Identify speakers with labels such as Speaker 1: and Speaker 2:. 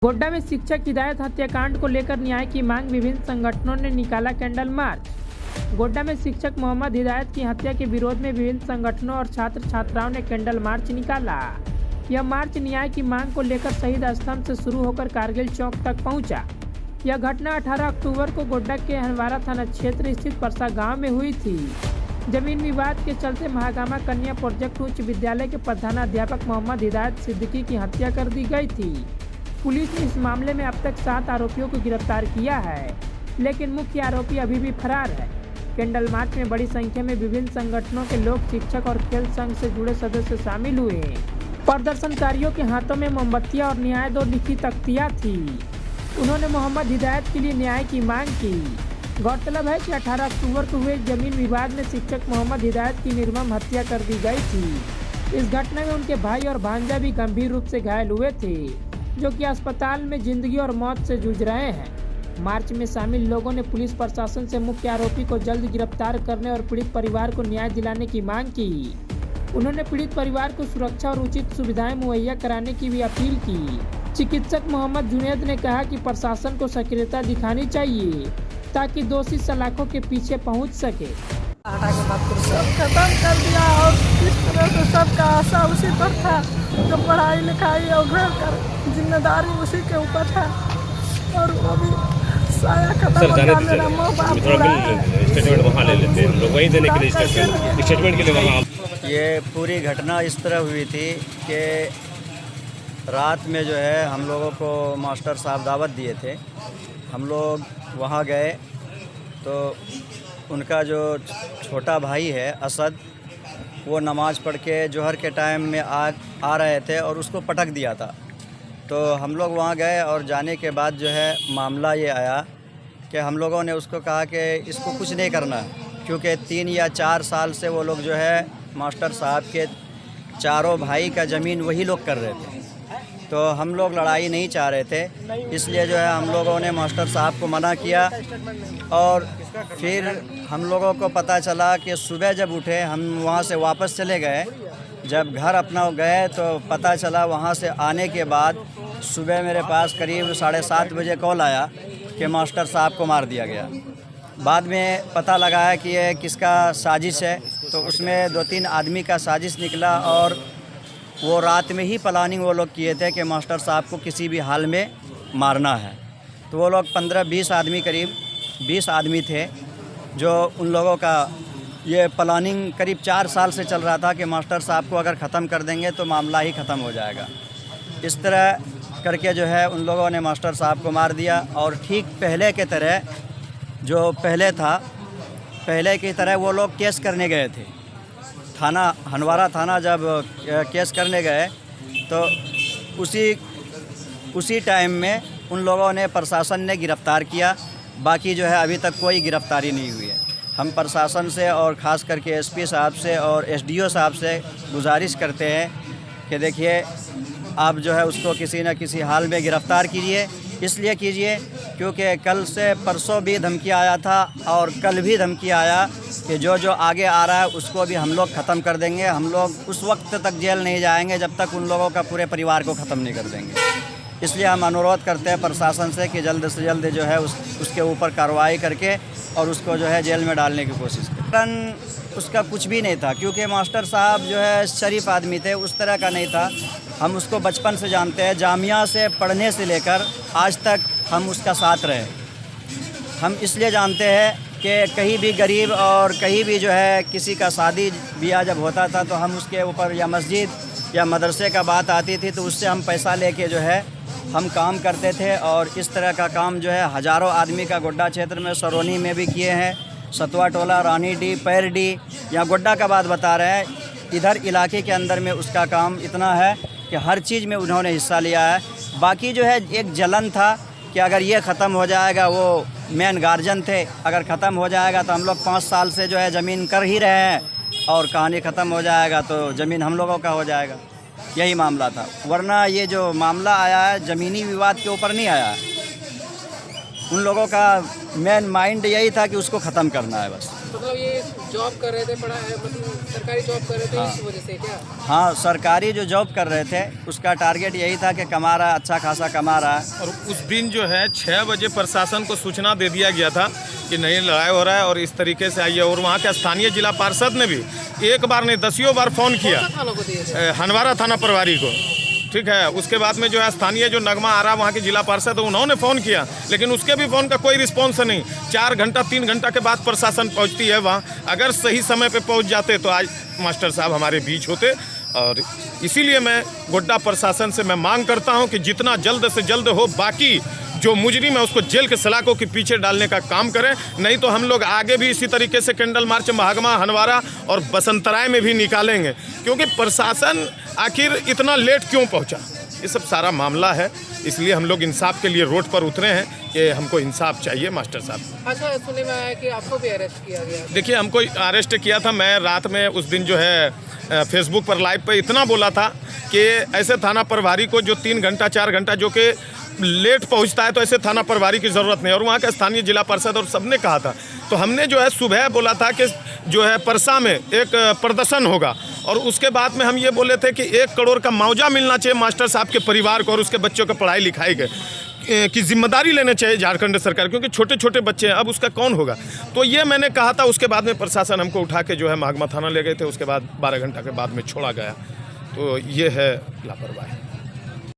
Speaker 1: गोड्डा में शिक्षक हिदायत हत्याकांड को लेकर न्याय की मांग, विभिन्न संगठनों ने निकाला कैंडल मार्च। गोड्डा में शिक्षक मोहम्मद हिदायत की हत्या के विरोध में विभिन्न संगठनों और छात्र छात्राओं ने कैंडल मार्च निकाला। यह मार्च न्याय की मांग को लेकर शहीद स्तंभ से शुरू होकर कारगिल चौक तक पहुंचा। यह घटना 18 अक्टूबर को गोड्डा के हनवारा थाना क्षेत्र स्थित परसा गाँव में हुई थी। जमीन विवाद के चलते महागामा कन्या प्रोजेक्ट उच्च विद्यालय के प्रधानाध्यापक मोहम्मद हिदायत सिद्दीकी की हत्या कर दी गई थी। पुलिस ने इस मामले में अब तक 7 आरोपियों को गिरफ्तार किया है, लेकिन मुख्य आरोपी अभी भी फरार है। कैंडल मार्च में बड़ी संख्या में विभिन्न संगठनों के लोग, शिक्षक और खेल संघ से जुड़े सदस्य शामिल हुए। प्रदर्शनकारियों के हाथों में मोमबत्तियां और न्याय दो लिखी तख्तियां थी। उन्होंने मोहम्मद हिदायत के लिए न्याय की मांग की। गौरतलब है कि 18 अक्टूबर को हुए जमीन विवाद में शिक्षक मोहम्मद हिदायत की निर्मम हत्या कर दी गई थी। इस घटना में उनके भाई और भांजा भी गंभीर रूप से घायल हुए थे, जो कि अस्पताल में जिंदगी और मौत से जूझ रहे हैं। मार्च में शामिल लोगों ने पुलिस प्रशासन से मुख्य आरोपी को जल्द गिरफ्तार करने और पीड़ित परिवार को न्याय दिलाने की मांग की। उन्होंने पीड़ित परिवार को सुरक्षा और उचित सुविधाएं मुहैया कराने की भी अपील की। चिकित्सक मोहम्मद जुनैद ने कहा कि प्रशासन को सक्रियता दिखानी चाहिए ताकि दोषी सलाखों के पीछे पहुंच सके।
Speaker 2: सब खत्म कर दिया और इस तरह से सबका आशा उसी पर था, जो पढ़ाई लिखाई और घर का जिम्मेदारी उसी के ऊपर था, और वो भी साया खत्म हो गया। मेरा माँ बाप
Speaker 3: स्टेटमेंट वहाँ ले लेते हैं हम लोग, वहीं देने के लिए स्टेटमेंट के लिए वहाँ।
Speaker 4: ये पूरी घटना इस तरह हुई थी कि रात में जो है हम लोगों को मास्टर साहब दावत दिए थे। हम लोग वहाँ गए तो उनका जो छोटा भाई है असद, वो नमाज़ पढ़ के जोहर के टाइम में आ रहे थे और उसको पटक दिया था। तो हम लोग वहाँ गए और जाने के बाद जो है मामला ये आया कि हम लोगों ने उसको कहा कि इसको कुछ नहीं करना, क्योंकि 3 या 4 साल से वो लोग जो है मास्टर साहब के चारों भाई का ज़मीन वही लोग कर रहे थे। तो हम लोग लड़ाई नहीं चाह रहे थे, इसलिए जो है हम लोगों ने मास्टर साहब को मना किया। और फिर हम लोगों को पता चला कि सुबह जब उठे, हम वहाँ से वापस चले गए। जब घर अपना गए तो पता चला, वहाँ से आने के बाद सुबह मेरे पास करीब 7:30 बजे कॉल आया कि मास्टर साहब को मार दिया गया। बाद में पता लगा है कि ये किसका साजिश है, तो उसमें 2-3 आदमी का साजिश निकला और वो रात में ही प्लानिंग वो लोग किए थे कि मास्टर साहब को किसी भी हाल में मारना है। तो वो लोग 15-20 आदमी, करीब 20 आदमी थे, जो उन लोगों का ये प्लानिंग करीब 4 साल से चल रहा था कि मास्टर साहब को अगर ख़त्म कर देंगे तो मामला ही ख़त्म हो जाएगा। इस तरह करके जो है उन लोगों ने मास्टर साहब को मार दिया। और ठीक पहले के तरह, जो पहले था, पहले की तरह वो लोग केस करने गए थे थाना, हनवारा थाना। जब केस करने गए तो उसी टाइम में उन लोगों ने, प्रशासन ने गिरफ़्तार किया। बाकी जो है अभी तक कोई गिरफ़्तारी नहीं हुई है। हम प्रशासन से और ख़ास करके एसपी साहब से और एसडीओ साहब से गुजारिश करते हैं कि देखिए, आप जो है उसको किसी न किसी हाल में गिरफ़्तार कीजिए। इसलिए कीजिए क्योंकि कल से परसों भी धमकी आया था और कल भी धमकी आया कि जो आगे आ रहा है उसको भी हम लोग ख़त्म कर देंगे। हम लोग उस वक्त तक जेल नहीं जाएंगे जब तक उन लोगों का पूरे परिवार को ख़त्म नहीं कर देंगे। इसलिए हम अनुरोध करते हैं प्रशासन से कि जल्द से जल्द जो है उसके ऊपर कार्रवाई करके और उसको जो है जेल में डालने की कोशिश करें। उसका कुछ भी नहीं था, क्योंकि मास्टर साहब जो है शरीफ आदमी थे, उस तरह का नहीं था। हम उसको बचपन से जानते हैं, जामिया से पढ़ने से लेकर आज तक हम उसका साथ रहे। हम इसलिए जानते हैं कि कहीं भी गरीब और कहीं भी जो है किसी का शादी ब्याह जब होता था तो हम उसके ऊपर या मस्जिद या मदरसे का बात आती थी तो उससे हम पैसा लेके जो है हम काम करते थे। और इस तरह का काम जो है हज़ारों आदमी का गोड्डा क्षेत्र में, सरोनी में भी किए हैं। सतवा टोला, रानी डी, पैर डी, या गोड्डा का बात बता रहे हैं। इधर इलाके के अंदर में उसका काम इतना है कि हर चीज़ में उन्होंने हिस्सा लिया है। बाकी जो है एक जलन था कि अगर ये ख़त्म हो जाएगा, वो मेन गार्जियन थे, अगर ख़त्म हो जाएगा तो हम लोग 5 साल से जो है ज़मीन कर ही रहे हैं और कहानी ख़त्म हो जाएगा तो ज़मीन हम लोगों का हो जाएगा। यही मामला था, वरना ये जो मामला आया है ज़मीनी विवाद के ऊपर नहीं आया है। उन लोगों का मेन माइंड यही था कि उसको ख़त्म करना है बस।
Speaker 5: मतलब ये जॉब कर रहे थे, मतलब सरकारी जॉब कर रहे थे, इस वजह से क्या?
Speaker 4: हाँ, सरकारी जो जॉब कर रहे थे उसका टारगेट यही था कि कमा रहा, अच्छा खासा कमा रहा है।
Speaker 6: और उस दिन जो है 6 बजे प्रशासन को सूचना दे दिया गया था कि नहीं लड़ाई हो रहा है और इस तरीके से आइए। और वहाँ के स्थानीय जिला पार्षद ने भी एक बार नहीं 10 बार फ़ोन किया,
Speaker 5: थानों को दिए थे?
Speaker 6: हनवारा थाना प्रभारी को, ठीक है। उसके बाद में जो है स्थानीय जो नगमा आ रहा वहाँ के जिला पार्षद उन्होंने फ़ोन किया, लेकिन उसके भी फ़ोन का कोई रिस्पॉन्स नहीं। 4 घंटा 3 घंटा के बाद प्रशासन पहुँचती है वहाँ। अगर सही समय पे पहुँच जाते तो आज मास्टर साहब हमारे बीच होते। और इसीलिए मैं गोड्डा प्रशासन से मैं मांग करता हूँ कि जितना जल्द से जल्द हो बाकी जो मुजरिम है उसको जेल के सलाखों के पीछे डालने का काम करें। नहीं तो हम लोग आगे भी इसी तरीके से कैंडल मार्च महागमा, हनवारा और बसंतराय में भी निकालेंगे, क्योंकि प्रशासन आखिर इतना लेट क्यों पहुंचा, ये सब सारा मामला है। इसलिए हम लोग इंसाफ के लिए रोड पर उतरे हैं कि हमको इंसाफ चाहिए मास्टर साहब।
Speaker 5: अच्छा, सुनने में आया कि आपको भी अरेस्ट किया गया?
Speaker 6: देखिए, हमको अरेस्ट किया था। मैं रात में उस दिन जो है फेसबुक पर लाइव पे इतना बोला था कि ऐसे थाना प्रभारी को जो 3 घंटा 4 घंटा जो कि लेट पहुंचता है, तो ऐसे थाना प्रभारी की ज़रूरत नहीं। और वहाँ का स्थानीय जिला पार्षद और सबने कहा था। तो हमने जो है सुबह बोला था कि जो है परसा में एक प्रदर्शन होगा, और उसके बाद में हम ये बोले थे कि 1 करोड़ का मुआवजा मिलना चाहिए मास्टर साहब के परिवार को और उसके बच्चों को पढ़ाई लिखाई की जिम्मेदारी लेने चाहिए झारखंड सरकार, क्योंकि छोटे छोटे बच्चे हैं, अब उसका कौन होगा। तो ये मैंने कहा था। उसके बाद में प्रशासन हमको उठा के जो है महागमा थाना ले गए थे। उसके बाद 12 घंटा के बाद में छोड़ा गया। तो ये है लापरवाही।